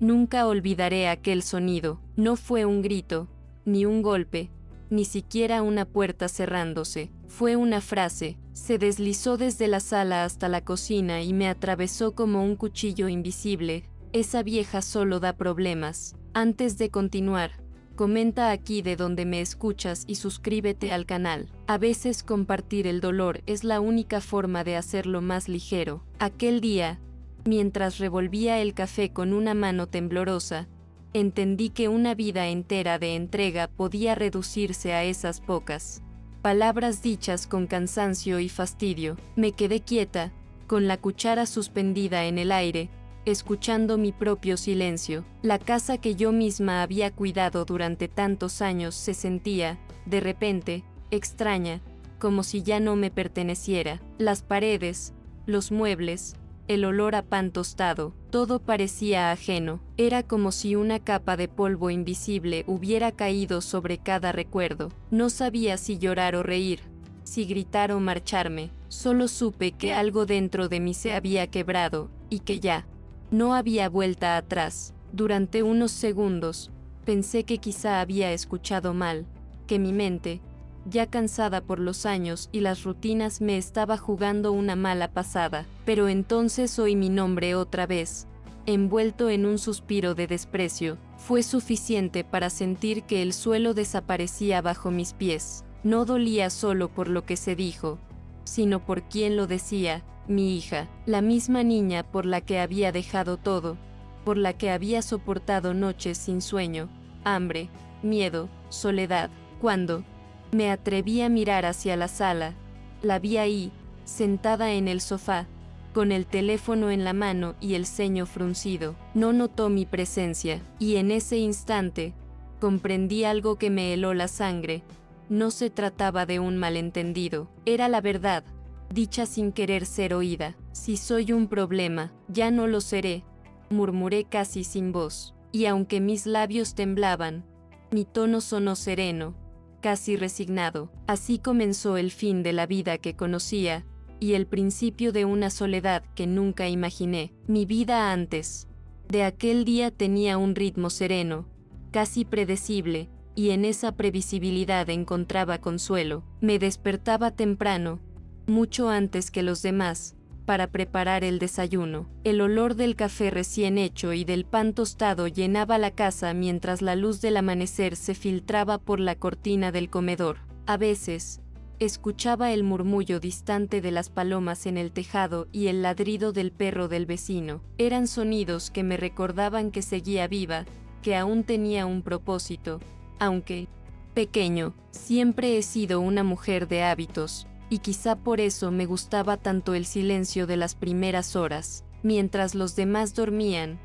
Nunca olvidaré aquel sonido. No fue un grito, ni un golpe, ni siquiera una puerta cerrándose. Fue una frase. Se deslizó desde la sala hasta la cocina y me atravesó como un cuchillo invisible. Esa vieja solo da problemas. Antes de continuar, comenta aquí de donde me escuchas y suscríbete al canal. A veces compartir el dolor es la única forma de hacerlo más ligero. Aquel día, mientras revolvía el café con una mano temblorosa, entendí que una vida entera de entrega podía reducirse a esas pocas palabras dichas con cansancio y fastidio. Me quedé quieta, con la cuchara suspendida en el aire, escuchando mi propio silencio. La casa que yo misma había cuidado durante tantos años se sentía, de repente, extraña, como si ya no me perteneciera. Las paredes, los muebles, el olor a pan tostado, todo parecía ajeno. Era como si una capa de polvo invisible hubiera caído sobre cada recuerdo. No sabía si llorar o reír, si gritar o marcharme. Solo supe que algo dentro de mí se había quebrado, y que ya no había vuelta atrás. Durante unos segundos, pensé que quizá había escuchado mal, que mi mente, ya cansada por los años y las rutinas, me estaba jugando una mala pasada. Pero entonces oí mi nombre otra vez, envuelto en un suspiro de desprecio. Fue suficiente para sentir que el suelo desaparecía bajo mis pies. No dolía solo por lo que se dijo, sino por quien lo decía. Mi hija, la misma niña por la que había dejado todo, por la que había soportado noches sin sueño, hambre, miedo, soledad. Cuando me atreví a mirar hacia la sala, la vi ahí, sentada en el sofá, con el teléfono en la mano y el ceño fruncido. No notó mi presencia, y en ese instante, comprendí algo que me heló la sangre. No se trataba de un malentendido, era la verdad, dicha sin querer ser oída. Si soy un problema, ya no lo seré, murmuré casi sin voz, y aunque mis labios temblaban, mi tono sonó sereno, casi resignado. Así comenzó el fin de la vida que conocía, y el principio de una soledad que nunca imaginé. Mi vida antes de aquel día tenía un ritmo sereno, casi predecible, y en esa previsibilidad encontraba consuelo. Me despertaba temprano, mucho antes que los demás, para preparar el desayuno. El olor del café recién hecho y del pan tostado llenaba la casa mientras la luz del amanecer se filtraba por la cortina del comedor. A veces, escuchaba el murmullo distante de las palomas en el tejado y el ladrido del perro del vecino. Eran sonidos que me recordaban que seguía viva, que aún tenía un propósito, aunque pequeño. Siempre he sido una mujer de hábitos, y quizá por eso me gustaba tanto el silencio de las primeras horas. Mientras los demás dormían,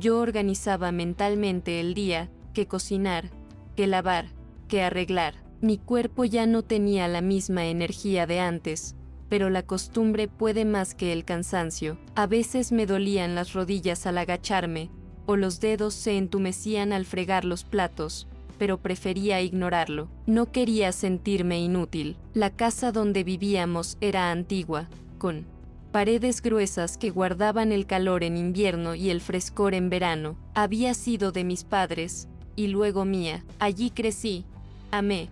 yo organizaba mentalmente el día, que cocinar, que lavar, que arreglar. Mi cuerpo ya no tenía la misma energía de antes, pero la costumbre puede más que el cansancio. A veces me dolían las rodillas al agacharme, o los dedos se entumecían al fregar los platos, pero prefería ignorarlo. No quería sentirme inútil. La casa donde vivíamos era antigua, con paredes gruesas que guardaban el calor en invierno y el frescor en verano. Había sido de mis padres, y luego mía. Allí crecí, amé,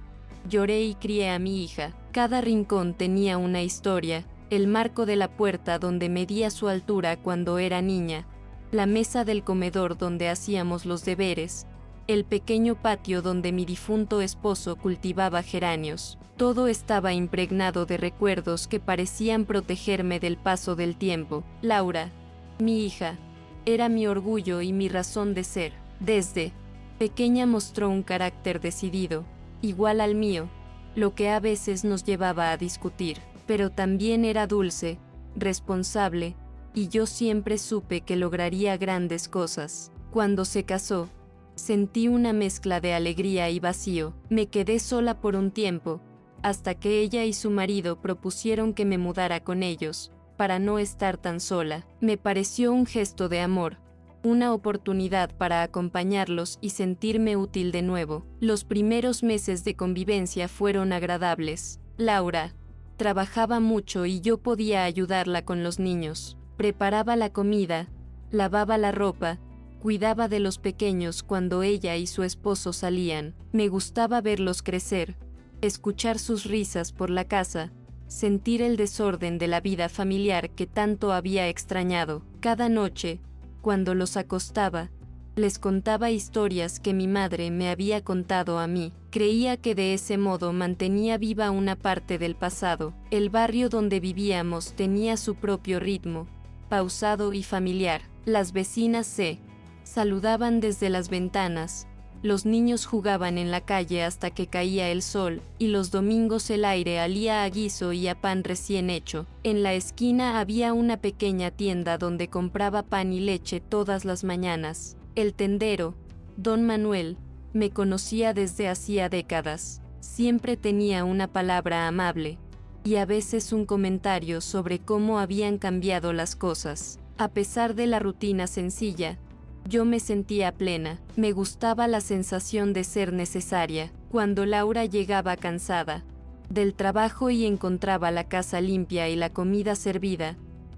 lloré y crié a mi hija. Cada rincón tenía una historia: el marco de la puerta donde medía su altura cuando era niña, la mesa del comedor donde hacíamos los deberes, el pequeño patio donde mi difunto esposo cultivaba geranios. Todo estaba impregnado de recuerdos que parecían protegerme del paso del tiempo. Laura, mi hija, era mi orgullo y mi razón de ser. Desde pequeña mostró un carácter decidido, igual al mío, lo que a veces nos llevaba a discutir, pero también era dulce, responsable, y yo siempre supe que lograría grandes cosas. Cuando se casó, sentí una mezcla de alegría y vacío. Me quedé sola por un tiempo, hasta que ella y su marido propusieron que me mudara con ellos, para no estar tan sola. Me pareció un gesto de amor, una oportunidad para acompañarlos y sentirme útil de nuevo. Los primeros meses de convivencia fueron agradables. Laura trabajaba mucho y yo podía ayudarla con los niños. Preparaba la comida, lavaba la ropa, Cuidaba de los pequeños cuando ella y su esposo salían. Me gustaba verlos crecer, escuchar sus risas por la casa, sentir el desorden de la vida familiar que tanto había extrañado. Cada noche, cuando los acostaba, les contaba historias que mi madre me había contado a mí. Creía que de ese modo mantenía viva una parte del pasado. El barrio donde vivíamos tenía su propio ritmo, pausado y familiar. Las vecinas se saludaban desde las ventanas, los niños jugaban en la calle hasta que caía el sol, y los domingos el aire olía a guiso y a pan recién hecho. En la esquina había una pequeña tienda donde compraba pan y leche todas las mañanas. El tendero, don Manuel, me conocía desde hacía décadas. Siempre tenía una palabra amable, y a veces un comentario sobre cómo habían cambiado las cosas. A pesar de la rutina sencilla, yo me sentía plena. Me gustaba la sensación de ser necesaria. Cuando Laura llegaba cansada del trabajo y encontraba la casa limpia y la comida servida,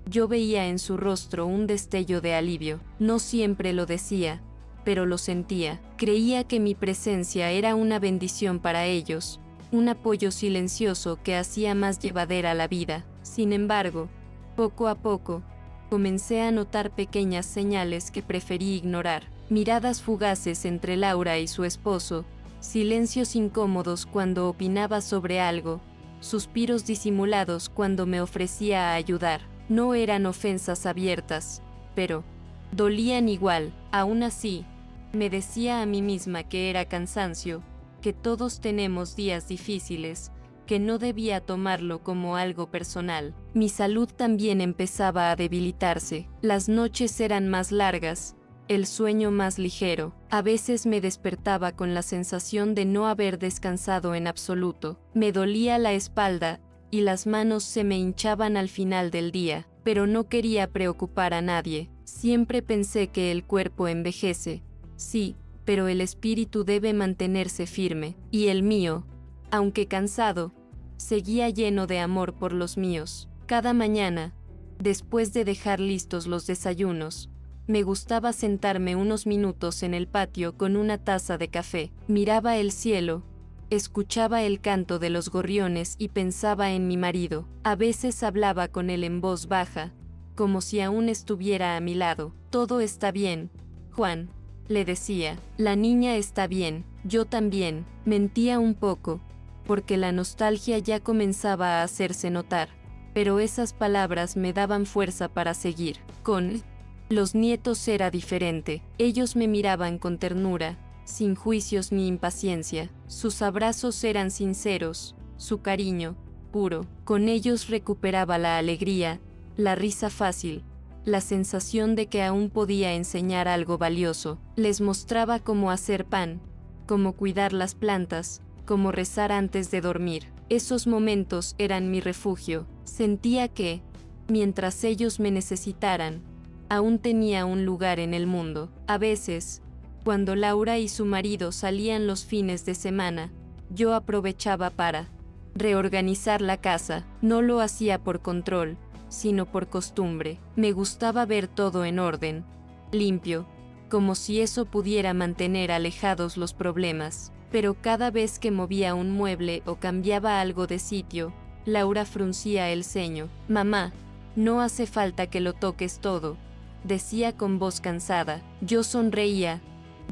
yo veía en su rostro un destello de alivio. No siempre lo decía, pero lo sentía. Creía que mi presencia era una bendición para ellos, un apoyo silencioso que hacía más llevadera la vida. Sin embargo, poco a poco, comencé a notar pequeñas señales que preferí ignorar. Miradas fugaces entre Laura y su esposo, silencios incómodos cuando opinaba sobre algo, suspiros disimulados cuando me ofrecía a ayudar. No eran ofensas abiertas, pero dolían igual. Aún así, me decía a mí misma que era cansancio, que todos tenemos días difíciles, que no debía tomarlo como algo personal. Mi salud también empezaba a debilitarse. Las noches eran más largas, el sueño más ligero. A veces me despertaba con la sensación de no haber descansado en absoluto. Me dolía la espalda, y las manos se me hinchaban al final del día, pero no quería preocupar a nadie. Siempre pensé que el cuerpo envejece, sí, pero el espíritu debe mantenerse firme, y el mío, aunque cansado, seguía lleno de amor por los míos. Cada mañana, después de dejar listos los desayunos, me gustaba sentarme unos minutos en el patio con una taza de café. Miraba el cielo, escuchaba el canto de los gorriones y pensaba en mi marido. A veces hablaba con él en voz baja, como si aún estuviera a mi lado. Todo está bien, Juan, le decía. La niña está bien, yo también. Mentía un poco, porque la nostalgia ya comenzaba a hacerse notar, pero esas palabras me daban fuerza para seguir. Con los nietos era diferente. Ellos me miraban con ternura, sin juicios ni impaciencia. Sus abrazos eran sinceros, su cariño, puro. Con ellos recuperaba la alegría, la risa fácil, la sensación de que aún podía enseñar algo valioso. Les mostraba cómo hacer pan, cómo cuidar las plantas, cómo rezar antes de dormir. Esos momentos eran mi refugio. Sentía que, mientras ellos me necesitaran, aún tenía un lugar en el mundo. A veces, cuando Laura y su marido salían los fines de semana, yo aprovechaba para reorganizar la casa. No lo hacía por control, sino por costumbre. Me gustaba ver todo en orden, limpio, como si eso pudiera mantener alejados los problemas. Pero cada vez que movía un mueble o cambiaba algo de sitio, Laura fruncía el ceño. Mamá, no hace falta que lo toques todo, decía con voz cansada. Yo sonreía,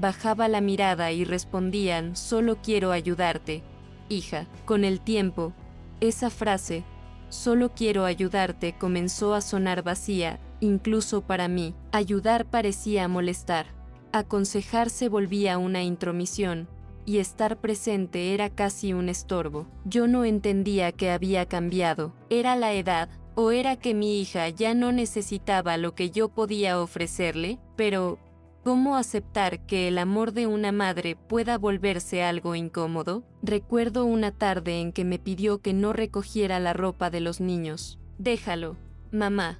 bajaba la mirada y respondían, solo quiero ayudarte, hija. Con el tiempo, esa frase, solo quiero ayudarte, comenzó a sonar vacía, incluso para mí. Ayudar parecía molestar. Aconsejar se volvía una intromisión, y estar presente era casi un estorbo. Yo no entendía qué había cambiado. ¿Era la edad? ¿O era que mi hija ya no necesitaba lo que yo podía ofrecerle? Pero, ¿cómo aceptar que el amor de una madre pueda volverse algo incómodo? Recuerdo una tarde en que me pidió que no recogiera la ropa de los niños. Déjalo, mamá,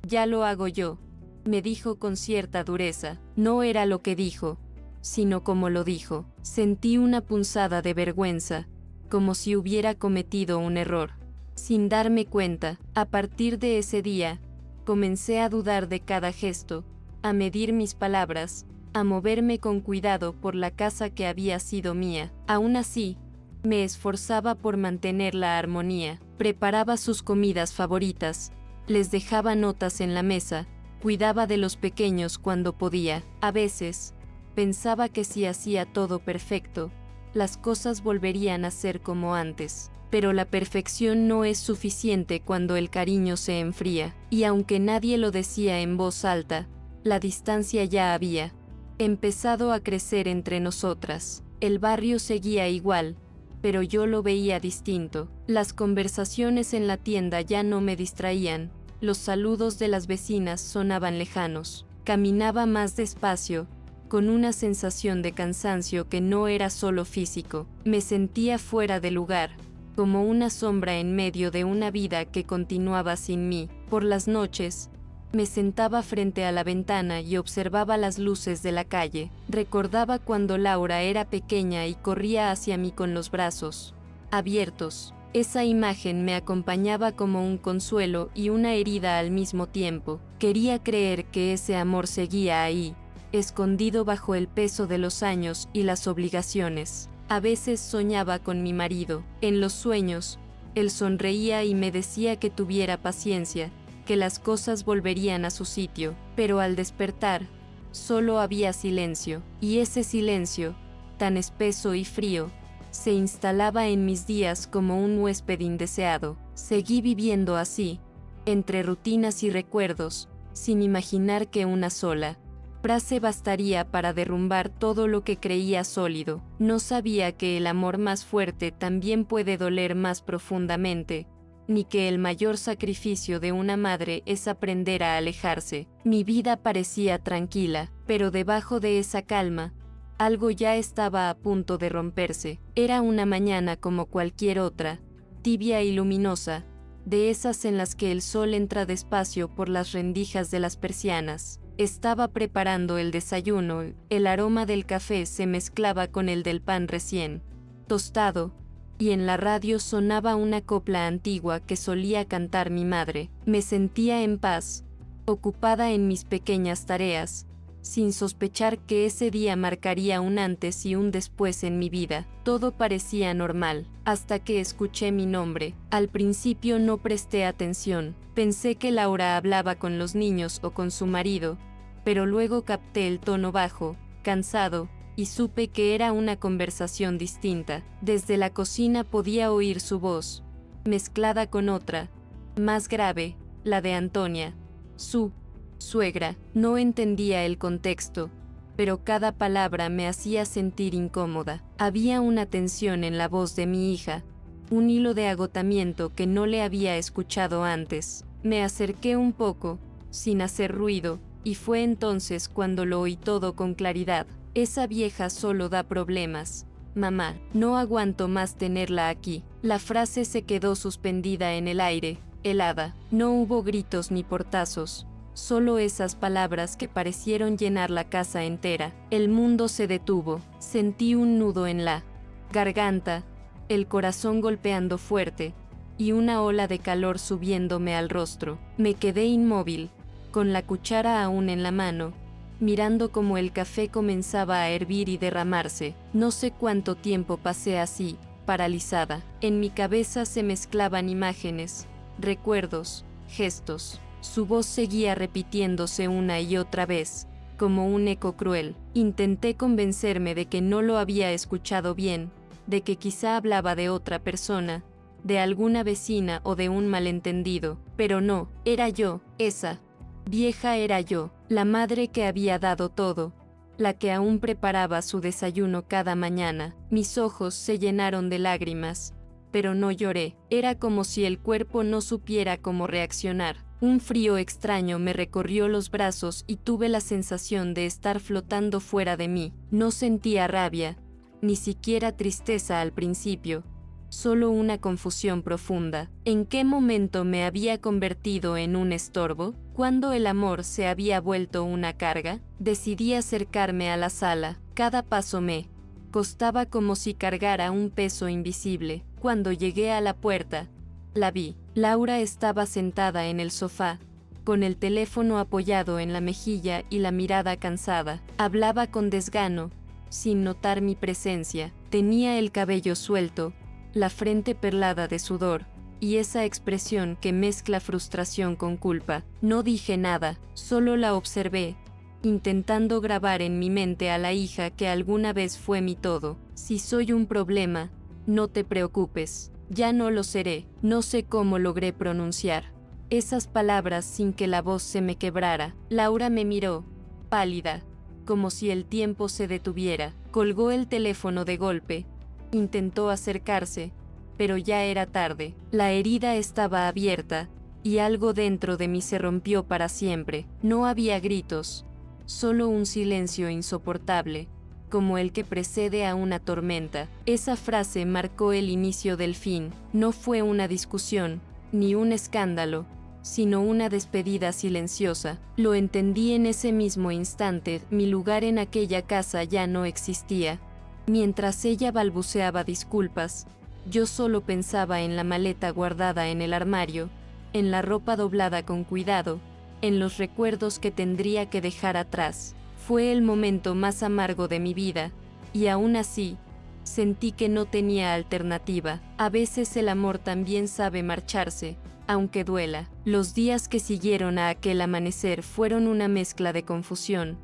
ya lo hago yo, me dijo con cierta dureza. No era lo que dijo, sino como lo dijo. Sentí una punzada de vergüenza, como si hubiera cometido un error. Sin darme cuenta, a partir de ese día, comencé a dudar de cada gesto, a medir mis palabras, a moverme con cuidado por la casa que había sido mía. Aún así, me esforzaba por mantener la armonía. Preparaba sus comidas favoritas, les dejaba notas en la mesa, cuidaba de los pequeños cuando podía. A veces, pensaba que si hacía todo perfecto, las cosas volverían a ser como antes. Pero la perfección no es suficiente cuando el cariño se enfría, y aunque nadie lo decía en voz alta, la distancia ya había empezado a crecer entre nosotras. El barrio seguía igual, pero yo lo veía distinto. Las conversaciones en la tienda ya no me distraían, los saludos de las vecinas sonaban lejanos. Caminaba más despacio, con una sensación de cansancio que no era solo físico. Me sentía fuera de lugar, como una sombra en medio de una vida que continuaba sin mí. Por las noches, me sentaba frente a la ventana y observaba las luces de la calle. Recordaba cuando Laura era pequeña y corría hacia mí con los brazos abiertos. Esa imagen me acompañaba como un consuelo y una herida al mismo tiempo. Quería creer que ese amor seguía ahí, escondido bajo el peso de los años y las obligaciones. A veces soñaba con mi marido. En los sueños, él sonreía y me decía que tuviera paciencia, que las cosas volverían a su sitio, pero al despertar, solo había silencio, y ese silencio, tan espeso y frío, se instalaba en mis días como un huésped indeseado. Seguí viviendo así, entre rutinas y recuerdos, sin imaginar que una sola frase bastaría para derrumbar todo lo que creía sólido. No sabía que el amor más fuerte también puede doler más profundamente, ni que el mayor sacrificio de una madre es aprender a alejarse. Mi vida parecía tranquila, pero debajo de esa calma, algo ya estaba a punto de romperse. Era una mañana como cualquier otra, tibia y luminosa, de esas en las que el sol entra despacio por las rendijas de las persianas. Estaba preparando el desayuno, el aroma del café se mezclaba con el del pan recién tostado, y en la radio sonaba una copla antigua que solía cantar mi madre. Me sentía en paz, ocupada en mis pequeñas tareas, sin sospechar que ese día marcaría un antes y un después en mi vida. Todo parecía normal, hasta que escuché mi nombre. Al principio no presté atención, pensé que Laura hablaba con los niños o con su marido, pero luego capté el tono bajo, cansado, y supe que era una conversación distinta. Desde la cocina podía oír su voz, mezclada con otra, más grave, la de Antonia, su suegra. No entendía el contexto, pero cada palabra me hacía sentir incómoda. Había una tensión en la voz de mi hija, un hilo de agotamiento que no le había escuchado antes. Me acerqué un poco, sin hacer ruido, y fue entonces cuando lo oí todo con claridad. Esa vieja solo da problemas. Mamá, no aguanto más tenerla aquí. La frase se quedó suspendida en el aire, helada. No hubo gritos ni portazos, solo esas palabras que parecieron llenar la casa entera. El mundo se detuvo. Sentí un nudo en la garganta, el corazón golpeando fuerte, y una ola de calor subiéndome al rostro. Me quedé inmóvil, con la cuchara aún en la mano, mirando cómo el café comenzaba a hervir y derramarse. No sé cuánto tiempo pasé así, paralizada. En mi cabeza se mezclaban imágenes, recuerdos, gestos. Su voz seguía repitiéndose una y otra vez, como un eco cruel. Intenté convencerme de que no lo había escuchado bien, de que quizá hablaba de otra persona, de alguna vecina o de un malentendido, pero no, era yo, esa vieja era yo, la madre que había dado todo, la que aún preparaba su desayuno cada mañana. Mis ojos se llenaron de lágrimas, pero no lloré. Era como si el cuerpo no supiera cómo reaccionar. Un frío extraño me recorrió los brazos y tuve la sensación de estar flotando fuera de mí. No sentía rabia, ni siquiera tristeza al principio, solo una confusión profunda. ¿En qué momento me había convertido en un estorbo? ¿Cuándo el amor se había vuelto una carga? Decidí acercarme a la sala. Cada paso me costaba como si cargara un peso invisible. Cuando llegué a la puerta, la vi. Laura estaba sentada en el sofá, con el teléfono apoyado en la mejilla y la mirada cansada. Hablaba con desgano, sin notar mi presencia. Tenía el cabello suelto, la frente perlada de sudor, y esa expresión que mezcla frustración con culpa. No dije nada, solo la observé, intentando grabar en mi mente a la hija que alguna vez fue mi todo. Si soy un problema, no te preocupes, ya no lo seré. No sé cómo logré pronunciar esas palabras sin que la voz se me quebrara. Laura me miró, pálida, como si el tiempo se detuviera. Colgó el teléfono de golpe, intentó acercarse, pero ya era tarde. La herida estaba abierta, y algo dentro de mí se rompió para siempre. No había gritos, solo un silencio insoportable, como el que precede a una tormenta. Esa frase marcó el inicio del fin. No fue una discusión, ni un escándalo, sino una despedida silenciosa. Lo entendí en ese mismo instante. Mi lugar en aquella casa ya no existía. Mientras ella balbuceaba disculpas, yo solo pensaba en la maleta guardada en el armario, en la ropa doblada con cuidado, en los recuerdos que tendría que dejar atrás. Fue el momento más amargo de mi vida, y aún así, sentí que no tenía alternativa. A veces el amor también sabe marcharse, aunque duela. Los días que siguieron a aquel amanecer fueron una mezcla de confusión,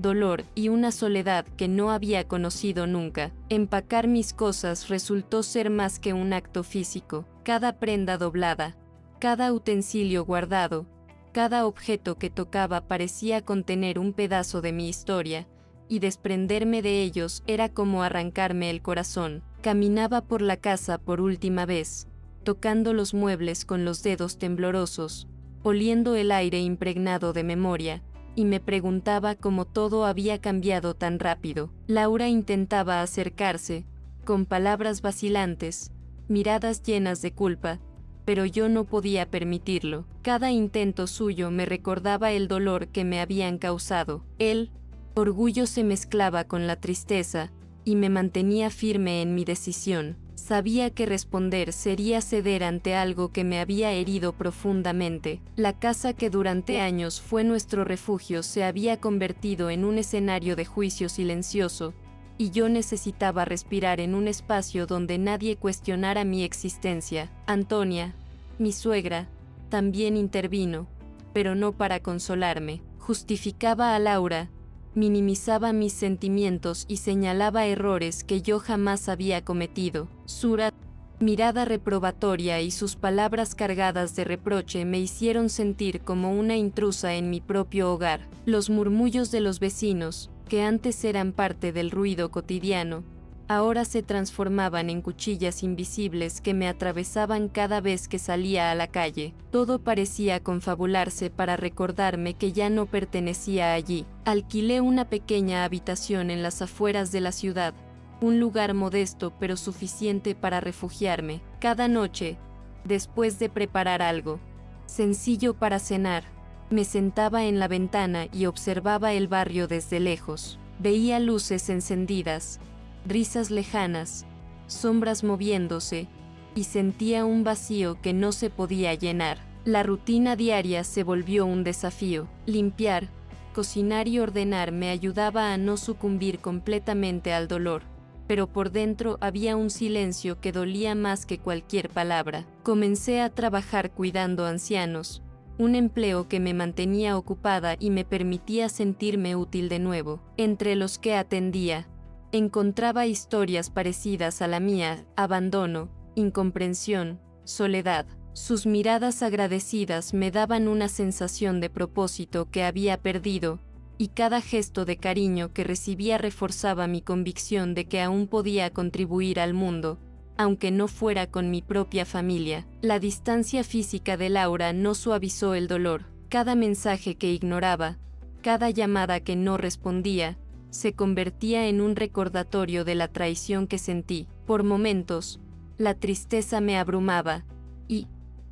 dolor y una soledad que no había conocido nunca. Empacar mis cosas resultó ser más que un acto físico. Cada prenda doblada, cada utensilio guardado, cada objeto que tocaba parecía contener un pedazo de mi historia, y desprenderme de ellos era como arrancarme el corazón. Caminaba por la casa por última vez, tocando los muebles con los dedos temblorosos, oliendo el aire impregnado de memoria, y me preguntaba cómo todo había cambiado tan rápido. Laura intentaba acercarse, con palabras vacilantes, miradas llenas de culpa, pero yo no podía permitirlo. Cada intento suyo me recordaba el dolor que me habían causado. El orgullo se mezclaba con la tristeza, y me mantenía firme en mi decisión. Sabía que responder sería ceder ante algo que me había herido profundamente. La casa que durante años fue nuestro refugio se había convertido en un escenario de juicio silencioso, y yo necesitaba respirar en un espacio donde nadie cuestionara mi existencia. Antonia, mi suegra, también intervino, pero no para consolarme. Justificaba a Laura, minimizaba mis sentimientos y señalaba errores que yo jamás había cometido. Su mirada reprobatoria y sus palabras cargadas de reproche me hicieron sentir como una intrusa en mi propio hogar. Los murmullos de los vecinos, que antes eran parte del ruido cotidiano, ahora se transformaban en cuchillas invisibles que me atravesaban cada vez que salía a la calle. Todo parecía confabularse para recordarme que ya no pertenecía allí. Alquilé una pequeña habitación en las afueras de la ciudad, un lugar modesto pero suficiente para refugiarme. Cada noche, después de preparar algo sencillo para cenar, me sentaba en la ventana y observaba el barrio desde lejos. Veía luces encendidas, risas lejanas, sombras moviéndose, y sentía un vacío que no se podía llenar. La rutina diaria se volvió un desafío. Limpiar, cocinar y ordenar me ayudaba a no sucumbir completamente al dolor, pero por dentro había un silencio que dolía más que cualquier palabra. Comencé a trabajar cuidando ancianos, un empleo que me mantenía ocupada y me permitía sentirme útil de nuevo. Entre los que atendía, encontraba historias parecidas a la mía: abandono, incomprensión, soledad. Sus miradas agradecidas me daban una sensación de propósito que había perdido, y cada gesto de cariño que recibía reforzaba mi convicción de que aún podía contribuir al mundo, aunque no fuera con mi propia familia. La distancia física de Laura no suavizó el dolor. Cada mensaje que ignoraba, cada llamada que no respondía, se convertía en un recordatorio de la traición que sentí. Por momentos, la tristeza me abrumaba, y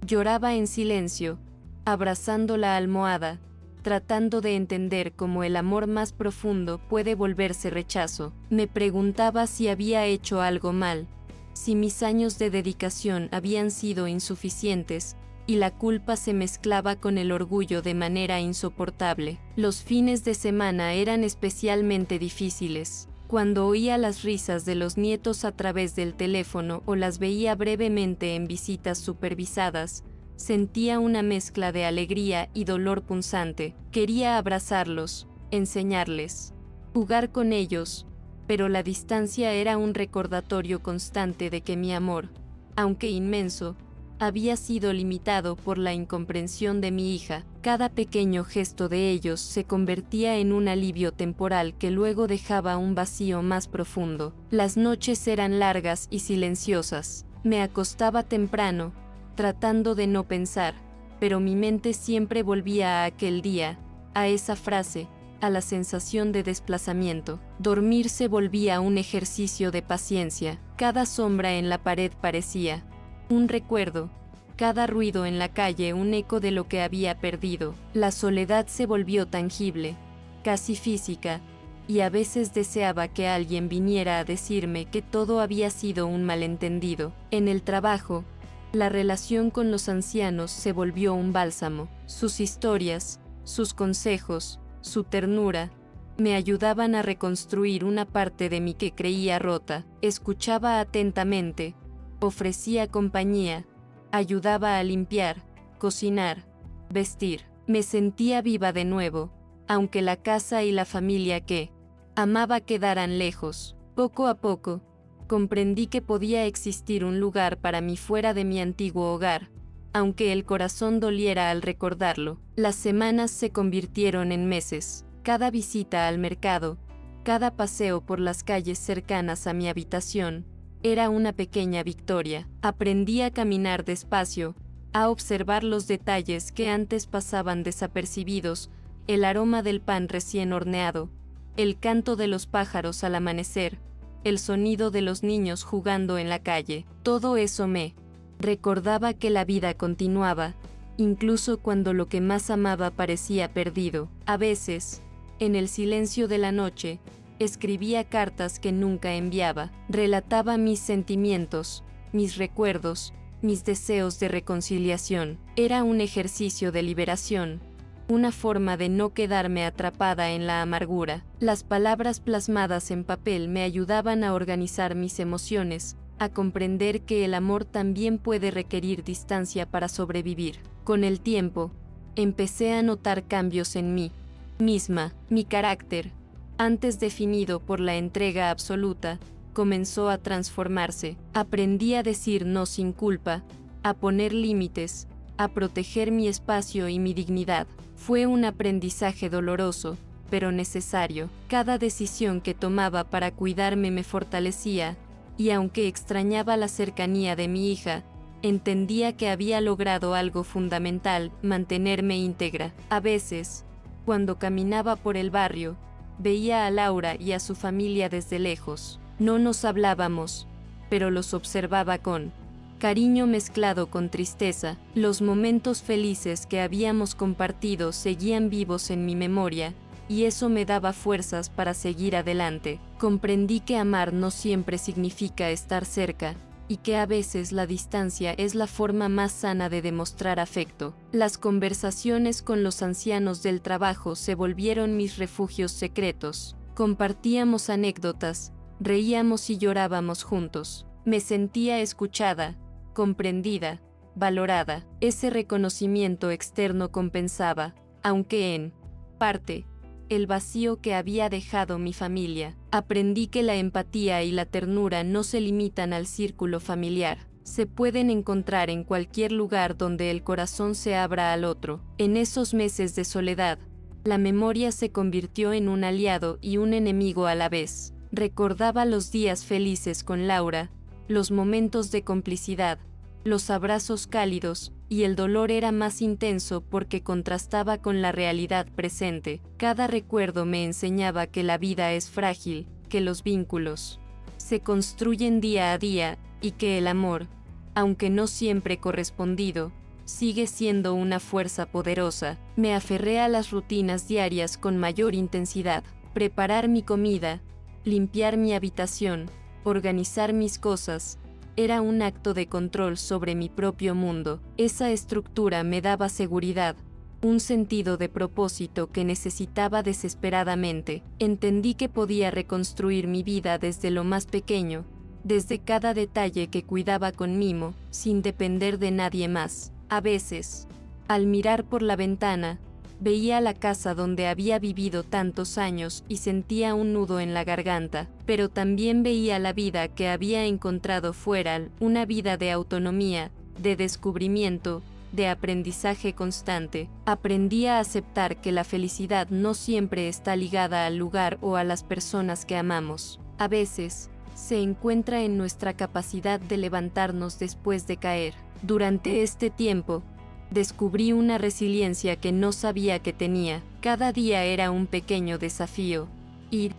lloraba en silencio, abrazando la almohada, tratando de entender cómo el amor más profundo puede volverse rechazo. Me preguntaba si había hecho algo mal, si mis años de dedicación habían sido insuficientes, y la culpa se mezclaba con el orgullo de manera insoportable. Los fines de semana eran especialmente difíciles. Cuando oía las risas de los nietos a través del teléfono o las veía brevemente en visitas supervisadas, sentía una mezcla de alegría y dolor punzante. Quería abrazarlos, enseñarles, jugar con ellos, pero la distancia era un recordatorio constante de que mi amor, aunque inmenso, había sido limitado por la incomprensión de mi hija. Cada pequeño gesto de ellos se convertía en un alivio temporal que luego dejaba un vacío más profundo. Las noches eran largas y silenciosas. Me acostaba temprano, tratando de no pensar, pero mi mente siempre volvía a aquel día, a esa frase, a la sensación de desplazamiento. Dormir se volvía un ejercicio de paciencia. Cada sombra en la pared parecía un recuerdo, cada ruido en la calle un eco de lo que había perdido. La soledad se volvió tangible, casi física, y a veces deseaba que alguien viniera a decirme que todo había sido un malentendido. En el trabajo, la relación con los ancianos se volvió un bálsamo. Sus historias, sus consejos, su ternura, me ayudaban a reconstruir una parte de mí que creía rota. Escuchaba atentamente, ofrecía compañía, ayudaba a limpiar, cocinar, vestir. Me sentía viva de nuevo, aunque la casa y la familia que amaba quedaran lejos. Poco a poco, comprendí que podía existir un lugar para mí fuera de mi antiguo hogar, aunque el corazón doliera al recordarlo. Las semanas se convirtieron en meses. Cada visita al mercado, cada paseo por las calles cercanas a mi habitación, era una pequeña victoria. Aprendí a caminar despacio, a observar los detalles que antes pasaban desapercibidos, el aroma del pan recién horneado, el canto de los pájaros al amanecer, el sonido de los niños jugando en la calle. Todo eso me recordaba que la vida continuaba, incluso cuando lo que más amaba parecía perdido. A veces, en el silencio de la noche, escribía cartas que nunca enviaba. Relataba mis sentimientos, mis recuerdos, mis deseos de reconciliación. Era un ejercicio de liberación, una forma de no quedarme atrapada en la amargura. Las palabras plasmadas en papel me ayudaban a organizar mis emociones, a comprender que el amor también puede requerir distancia para sobrevivir. Con el tiempo, empecé a notar cambios en mí misma. Mi carácter, antes definido por la entrega absoluta, comenzó a transformarse. Aprendí a decir no sin culpa, a poner límites, a proteger mi espacio y mi dignidad. Fue un aprendizaje doloroso, pero necesario. Cada decisión que tomaba para cuidarme me fortalecía, y aunque extrañaba la cercanía de mi hija, entendía que había logrado algo fundamental: mantenerme íntegra. A veces, cuando caminaba por el barrio, veía a Laura y a su familia desde lejos. No nos hablábamos, pero los observaba con cariño mezclado con tristeza. Los momentos felices que habíamos compartido seguían vivos en mi memoria, y eso me daba fuerzas para seguir adelante. Comprendí que amar no siempre significa estar cerca, y que a veces la distancia es la forma más sana de demostrar afecto. Las conversaciones con los ancianos del trabajo se volvieron mis refugios secretos. Compartíamos anécdotas, reíamos y llorábamos juntos. Me sentía escuchada, comprendida, valorada. Ese reconocimiento externo compensaba, aunque en parte, el vacío que había dejado mi familia. Aprendí que la empatía y la ternura no se limitan al círculo familiar. Se pueden encontrar en cualquier lugar donde el corazón se abra al otro. En esos meses de soledad, la memoria se convirtió en un aliado y un enemigo a la vez. Recordaba los días felices con Laura, los momentos de complicidad, los abrazos cálidos, y el dolor era más intenso porque contrastaba con la realidad presente. Cada recuerdo me enseñaba que la vida es frágil, que los vínculos se construyen día a día, y que el amor, aunque no siempre correspondido, sigue siendo una fuerza poderosa. Me aferré a las rutinas diarias con mayor intensidad. Preparar mi comida, limpiar mi habitación, organizar mis cosas, era un acto de control sobre mi propio mundo. Esa estructura me daba seguridad, un sentido de propósito que necesitaba desesperadamente. Entendí que podía reconstruir mi vida desde lo más pequeño, desde cada detalle que cuidaba con mimo, sin depender de nadie más. A veces, al mirar por la ventana, veía la casa donde había vivido tantos años y sentía un nudo en la garganta, pero también veía la vida que había encontrado fuera, una vida de autonomía, de descubrimiento, de aprendizaje constante. Aprendí a aceptar que la felicidad no siempre está ligada al lugar o a las personas que amamos. A veces, se encuentra en nuestra capacidad de levantarnos después de caer. Durante este tiempo, descubrí una resiliencia que no sabía que tenía. Cada día era un pequeño desafío, y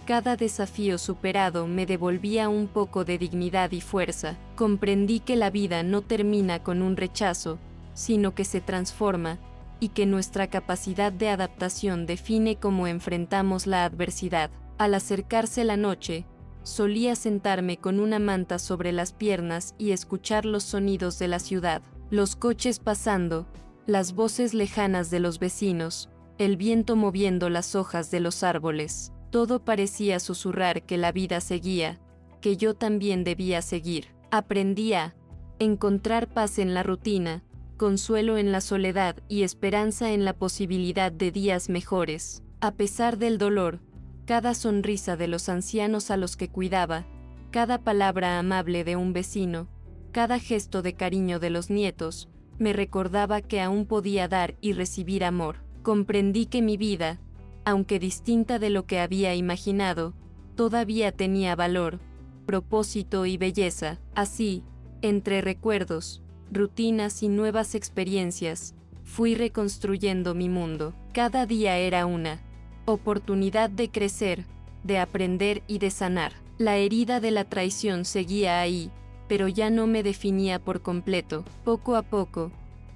cada desafío superado me devolvía un poco de dignidad y fuerza. Comprendí que la vida no termina con un rechazo, sino que se transforma, y que nuestra capacidad de adaptación define cómo enfrentamos la adversidad. Al acercarse la noche, solía sentarme con una manta sobre las piernas y escuchar los sonidos de la ciudad. Los coches pasando, las voces lejanas de los vecinos, el viento moviendo las hojas de los árboles. Todo parecía susurrar que la vida seguía, que yo también debía seguir. Aprendí a encontrar paz en la rutina, consuelo en la soledad y esperanza en la posibilidad de días mejores. A pesar del dolor, cada sonrisa de los ancianos a los que cuidaba, cada palabra amable de un vecino, cada gesto de cariño de los nietos, me recordaba que aún podía dar y recibir amor. Comprendí que mi vida, aunque distinta de lo que había imaginado, todavía tenía valor, propósito y belleza. Así, entre recuerdos, rutinas y nuevas experiencias, fui reconstruyendo mi mundo. Cada día era una oportunidad de crecer, de aprender y de sanar. La herida de la traición seguía ahí, pero ya no me definía por completo. Poco a poco,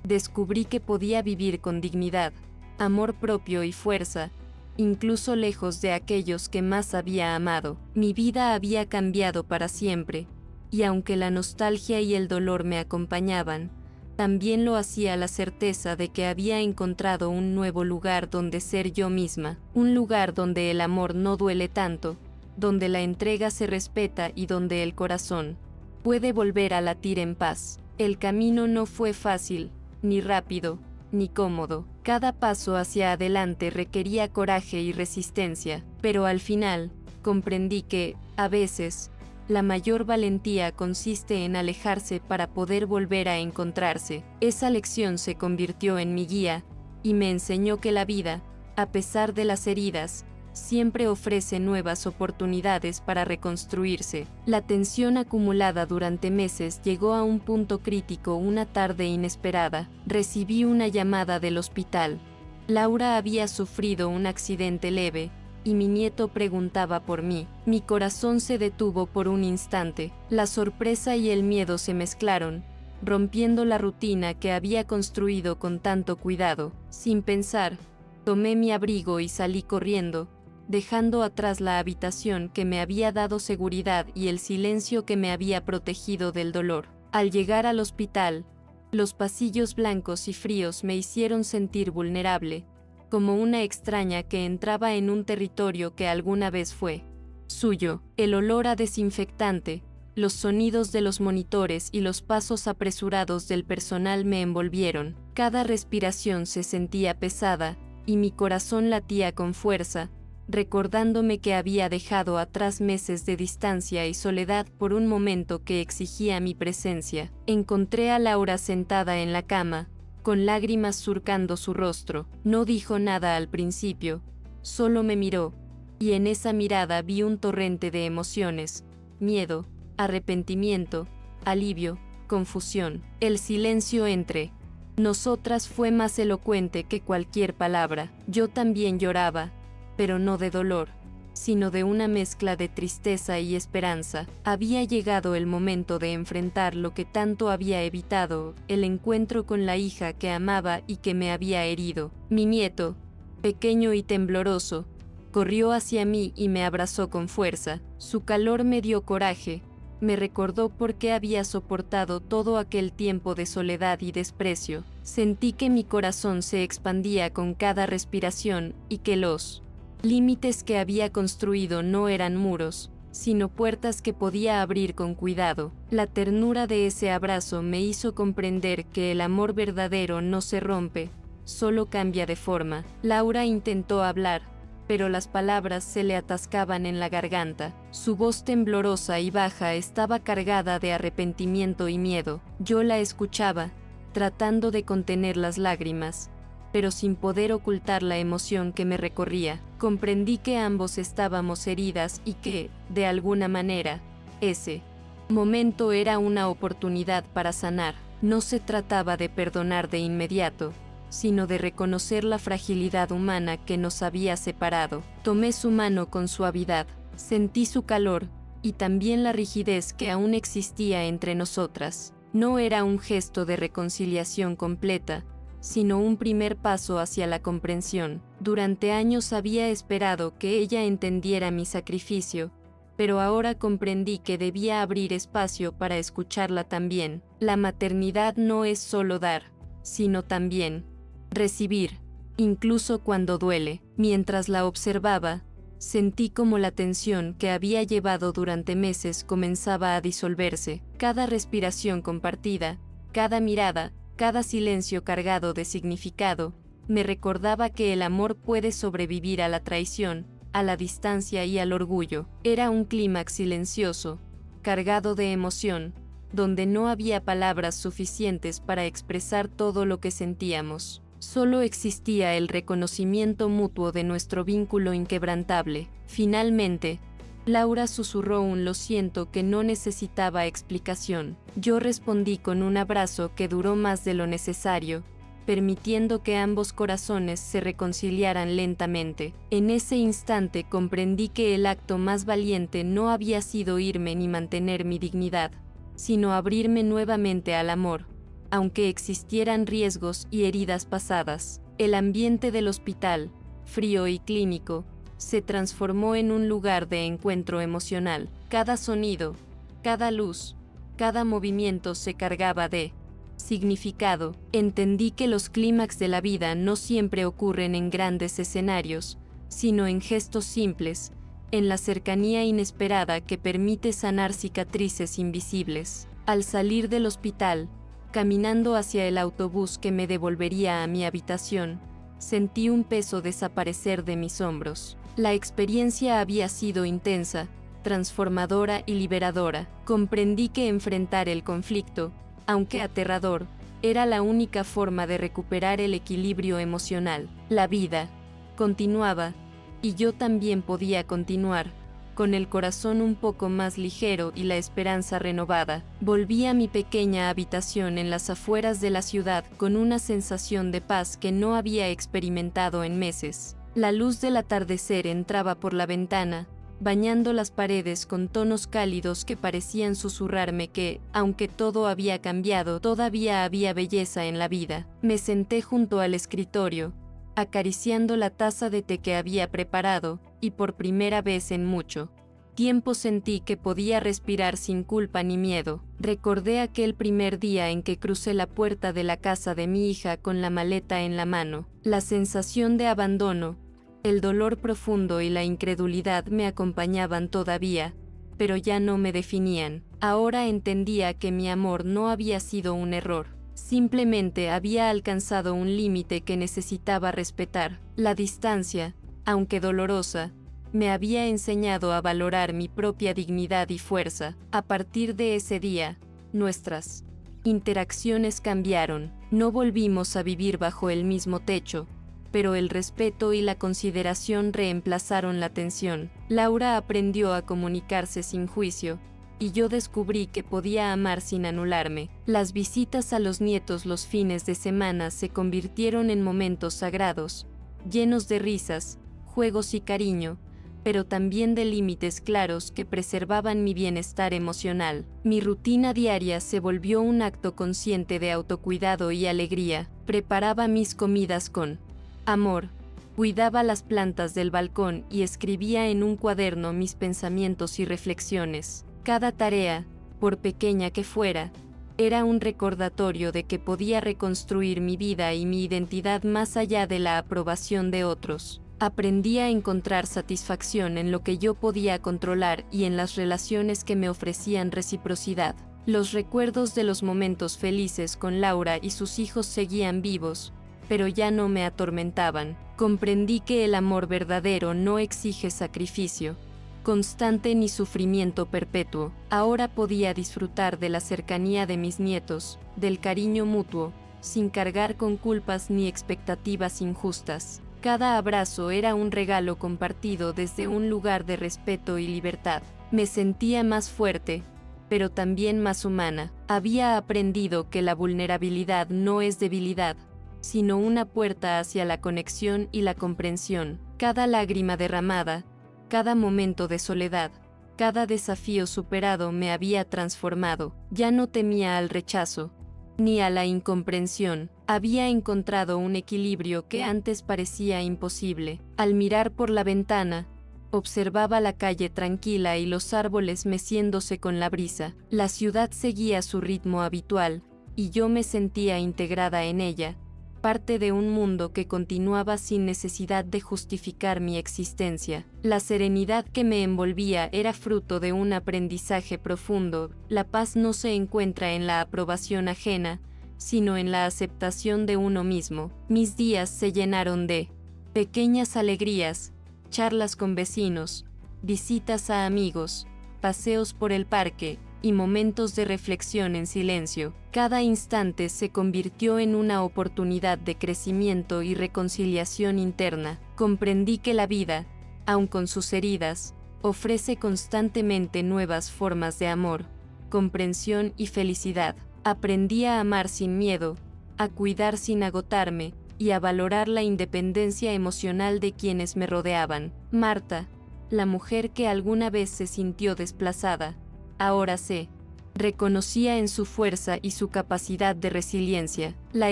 descubrí que podía vivir con dignidad, amor propio y fuerza, incluso lejos de aquellos que más había amado. Mi vida había cambiado para siempre, y aunque la nostalgia y el dolor me acompañaban, también lo hacía la certeza de que había encontrado un nuevo lugar donde ser yo misma, un lugar donde el amor no duele tanto, donde la entrega se respeta y donde el corazón puede volver a latir en paz. El camino no fue fácil, ni rápido, ni cómodo. Cada paso hacia adelante requería coraje y resistencia, pero al final, comprendí que, a veces, la mayor valentía consiste en alejarse para poder volver a encontrarse. Esa lección se convirtió en mi guía, y me enseñó que la vida, a pesar de las heridas, siempre ofrece nuevas oportunidades para reconstruirse. La tensión acumulada durante meses llegó a un punto crítico una tarde inesperada. Recibí una llamada del hospital. Laura había sufrido un accidente leve, y mi nieto preguntaba por mí. Mi corazón se detuvo por un instante. La sorpresa y el miedo se mezclaron, rompiendo la rutina que había construido con tanto cuidado. Sin pensar, tomé mi abrigo y salí corriendo, dejando atrás la habitación que me había dado seguridad y el silencio que me había protegido del dolor. Al llegar al hospital, los pasillos blancos y fríos me hicieron sentir vulnerable, como una extraña que entraba en un territorio que alguna vez fue suyo. El olor a desinfectante, los sonidos de los monitores y los pasos apresurados del personal me envolvieron. Cada respiración se sentía pesada, y mi corazón latía con fuerza, recordándome que había dejado atrás meses de distancia y soledad por un momento que exigía mi presencia. Encontré a Laura sentada en la cama, con lágrimas surcando su rostro. No dijo nada al principio, solo me miró, y en esa mirada vi un torrente de emociones: miedo, arrepentimiento, alivio, confusión. El silencio entre nosotras fue más elocuente que cualquier palabra. Yo también lloraba, pero no de dolor, sino de una mezcla de tristeza y esperanza. Había llegado el momento de enfrentar lo que tanto había evitado, el encuentro con la hija que amaba y que me había herido. Mi nieto, pequeño y tembloroso, corrió hacia mí y me abrazó con fuerza. Su calor me dio coraje, me recordó por qué había soportado todo aquel tiempo de soledad y desprecio. Sentí que mi corazón se expandía con cada respiración y que los límites que había construido no eran muros, sino puertas que podía abrir con cuidado. La ternura de ese abrazo me hizo comprender que el amor verdadero no se rompe, solo cambia de forma. Laura intentó hablar, pero las palabras se le atascaban en la garganta. Su voz temblorosa y baja estaba cargada de arrepentimiento y miedo. Yo la escuchaba, tratando de contener las lágrimas, pero sin poder ocultar la emoción que me recorría. Comprendí que ambos estábamos heridas y que, de alguna manera, ese momento era una oportunidad para sanar. No se trataba de perdonar de inmediato, sino de reconocer la fragilidad humana que nos había separado. Tomé su mano con suavidad, sentí su calor, y también la rigidez que aún existía entre nosotras. No era un gesto de reconciliación completa, sino un primer paso hacia la comprensión. Durante años había esperado que ella entendiera mi sacrificio, pero ahora comprendí que debía abrir espacio para escucharla también. La maternidad no es solo dar, sino también recibir, incluso cuando duele. Mientras la observaba, sentí como la tensión que había llevado durante meses comenzaba a disolverse. Cada respiración compartida, cada mirada, cada silencio cargado de significado, me recordaba que el amor puede sobrevivir a la traición, a la distancia y al orgullo. Era un clímax silencioso, cargado de emoción, donde no había palabras suficientes para expresar todo lo que sentíamos. Solo existía el reconocimiento mutuo de nuestro vínculo inquebrantable. Finalmente, Laura susurró un lo siento que no necesitaba explicación. Yo respondí con un abrazo que duró más de lo necesario, permitiendo que ambos corazones se reconciliaran lentamente. En ese instante comprendí que el acto más valiente no había sido irme ni mantener mi dignidad, sino abrirme nuevamente al amor, aunque existieran riesgos y heridas pasadas. El ambiente del hospital, frío y clínico, se transformó en un lugar de encuentro emocional. Cada sonido, cada luz, cada movimiento se cargaba de significado. Entendí que los clímax de la vida no siempre ocurren en grandes escenarios, sino en gestos simples, en la cercanía inesperada que permite sanar cicatrices invisibles. Al salir del hospital, caminando hacia el autobús que me devolvería a mi habitación, sentí un peso desaparecer de mis hombros. La experiencia había sido intensa, transformadora y liberadora. Comprendí que enfrentar el conflicto, aunque aterrador, era la única forma de recuperar el equilibrio emocional. La vida continuaba, y yo también podía continuar, con el corazón un poco más ligero y la esperanza renovada. Volví a mi pequeña habitación en las afueras de la ciudad con una sensación de paz que no había experimentado en meses. La luz del atardecer entraba por la ventana, bañando las paredes con tonos cálidos que parecían susurrarme que, aunque todo había cambiado, todavía había belleza en la vida. Me senté junto al escritorio, acariciando la taza de té que había preparado, y por primera vez en mucho tiempo sentí que podía respirar sin culpa ni miedo. Recordé aquel primer día en que crucé la puerta de la casa de mi hija con la maleta en la mano. La sensación de abandono, el dolor profundo y la incredulidad me acompañaban todavía, pero ya no me definían. Ahora entendía que mi amor no había sido un error. Simplemente había alcanzado un límite que necesitaba respetar. La distancia, aunque dolorosa, me había enseñado a valorar mi propia dignidad y fuerza. A partir de ese día, nuestras interacciones cambiaron. No volvimos a vivir bajo el mismo techo, pero el respeto y la consideración reemplazaron la tensión. Laura aprendió a comunicarse sin juicio, y yo descubrí que podía amar sin anularme. Las visitas a los nietos los fines de semana se convirtieron en momentos sagrados, llenos de risas, juegos y cariño, pero también de límites claros que preservaban mi bienestar emocional. Mi rutina diaria se volvió un acto consciente de autocuidado y alegría. Preparaba mis comidas con amor, cuidaba las plantas del balcón y escribía en un cuaderno mis pensamientos y reflexiones. Cada tarea, por pequeña que fuera, era un recordatorio de que podía reconstruir mi vida y mi identidad más allá de la aprobación de otros. Aprendí a encontrar satisfacción en lo que yo podía controlar y en las relaciones que me ofrecían reciprocidad. Los recuerdos de los momentos felices con Laura y sus hijos seguían vivos, pero ya no me atormentaban. Comprendí que el amor verdadero no exige sacrificio constante ni sufrimiento perpetuo. Ahora podía disfrutar de la cercanía de mis nietos, del cariño mutuo, sin cargar con culpas ni expectativas injustas. Cada abrazo era un regalo compartido desde un lugar de respeto y libertad. Me sentía más fuerte, pero también más humana. Había aprendido que la vulnerabilidad no es debilidad, sino una puerta hacia la conexión y la comprensión. Cada lágrima derramada, cada momento de soledad, cada desafío superado me había transformado. Ya no temía al rechazo, ni a la incomprensión. Había encontrado un equilibrio que antes parecía imposible. Al mirar por la ventana, observaba la calle tranquila y los árboles meciéndose con la brisa. La ciudad seguía su ritmo habitual, y yo me sentía integrada en ella, parte de un mundo que continuaba sin necesidad de justificar mi existencia. La serenidad que me envolvía era fruto de un aprendizaje profundo. La paz no se encuentra en la aprobación ajena, sino en la aceptación de uno mismo. Mis días se llenaron de pequeñas alegrías, charlas con vecinos, visitas a amigos, paseos por el parque, y momentos de reflexión en silencio. Cada instante se convirtió en una oportunidad de crecimiento y reconciliación interna. Comprendí que la vida, aun con sus heridas, ofrece constantemente nuevas formas de amor, comprensión y felicidad. Aprendí a amar sin miedo, a cuidar sin agotarme, y a valorar la independencia emocional de quienes me rodeaban. Marta, la mujer que alguna vez se sintió desplazada, ahora se reconocía en su fuerza y su capacidad de resiliencia. La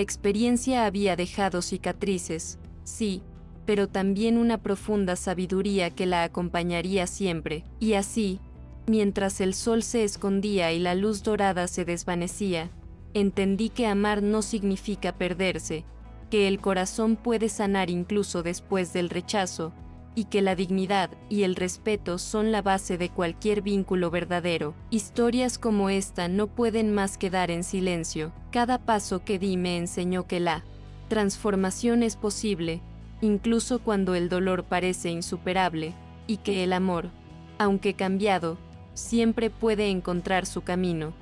experiencia había dejado cicatrices, sí, pero también una profunda sabiduría que la acompañaría siempre. Y así, mientras el sol se escondía y la luz dorada se desvanecía, entendí que amar no significa perderse, que el corazón puede sanar incluso después del rechazo, y que la dignidad y el respeto son la base de cualquier vínculo verdadero. Historias como esta no pueden más quedar en silencio. Cada paso que di me enseñó que la transformación es posible, incluso cuando el dolor parece insuperable, y que el amor, aunque cambiado, siempre puede encontrar su camino.